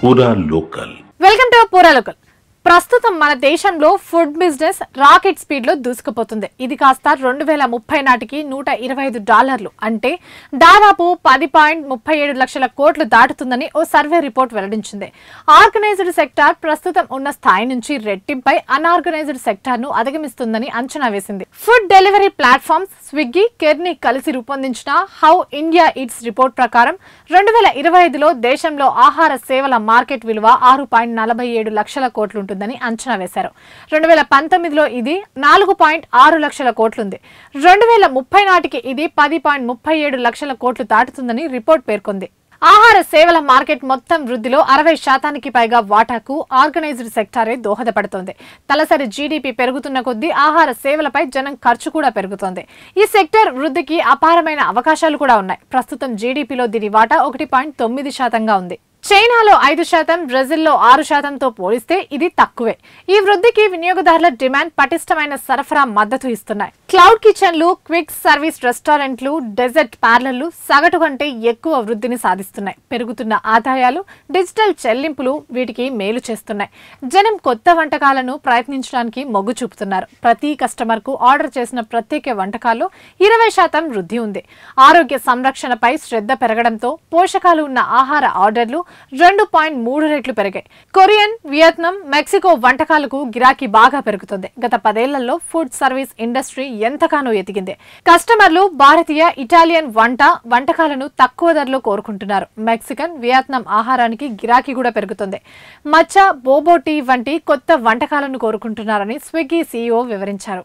పూరా local. Welcome to పూరా local. ప్రస్తుతం మన దేశంలో ఫుడ్ బిజినెస్ రాకెట్ స్పీడ్ లో దూసుకుపోతుంది. ఇది కాస్త 2030 నాటికి $125 అంటే దాదాపు 10.37 లక్షల కోట్లు దాటుతుందని ఓ సర్వే రిపోర్ట్ వెల్లడించింది. ఆర్గనైజ్డ్ సెక్టార్ ప్రస్తుతం ఉన్న స్థాయి నుంచి రెట్టింపై అన్ఆర్గనైజ్డ్ సెక్టార్ ను అధిగమిస్తుందని అంచనా వేసింది. Food delivery platforms Swiggy, Carney కలిసి రూపొందించిన హౌ ఇండియా ఈట్స్ రిపోర్ట్ ప్రకారం 2025లో దేశంలో ఆహార సేవల మార్కెట్ విలువ 6.47 లక్షల కోట్లు ఉంటుందని అంచనా వేశారు. 2019లో ఇది 4.6 లక్షల కోట్లుంది. 2030 నాటికి ఇది 10.37 లక్షల కోట్లు దాటుతుందని రిపోర్ట్ పేర్కొంది. ఆహార సేవల మార్కెట్ మొత్తం వృద్ధిలో 60% పైగా వాటాకు ఆర్గనైజ్డ్ సెక్టారే దోహదపడుతోంది. తలసరి జీడీపీ పెరుగుతున్న కొద్దీ ఆహార సేవలపై జనం ఖర్చు కూడా పెరుగుతోంది. ఈ సెక్టర్ వృద్ధికి అపారమైన అవకాశాలు కూడా ఉన్నాయి. ప్రస్తుతం జీడీపీలో దీని వాటా 1.9% ఉంది. చైనాలో 5%, బ్రెజిల్లో 6%తో పోలిస్తే ఇది తక్కువే. ఈ వృద్ధికి వినియోగదారుల డిమాండ్, పటిష్టమైన సరఫరా మద్దతు ఇస్తున్నాయి. క్లౌడ్ కిచెన్లు, క్విక్ సర్వీస్ రెస్టారెంట్లు, డెజర్ట్ పార్లర్లు సగటు కంటే ఎక్కువ వృద్ధిని సాధిస్తున్నాయి. పెరుగుతున్న ఆదాయాలు, డిజిటల్ చెల్లింపులు వీటికి మేలు చేస్తున్నాయి. జనం కొత్త వంటకాలను ప్రయత్నించడానికి మొగ్గు చూపుతున్నారు. ప్రతి కస్టమర్ కు ఆర్డర్ చేసిన ప్రత్యేక వంటకాల్లో 20% వృద్ధి ఉంది. ఆరోగ్య సంరక్షణపై శ్రద్ధ పెరగడంతో పోషకాలు ఉన్న ఆహార ఆర్డర్లు 2.3 రెట్లు పెరిగాయి. కొరియన్, వియత్నాం, మెక్సికో వంటకాలకు గిరాకీ బాగా పెరుగుతుంది. గత 10 ఏళ్లలో ఫుడ్ సర్వీస్ ఇండస్ట్రీ ఎంతగానో ఎదిగింది. కస్టమర్లు భారతీయ, ఇటాలియన్ వంటకాలను తక్కువ ధరలో కోరుకుంటున్నారు. మెక్సికన్, వియత్నాం ఆహారానికి గిరాకీ కూడా పెరుగుతుంది. మచ్చా, బోబో టీ వంటి కొత్త వంటకాలను కోరుకుంటున్నారని స్విగ్గీ సీఈఓ వివరించారు.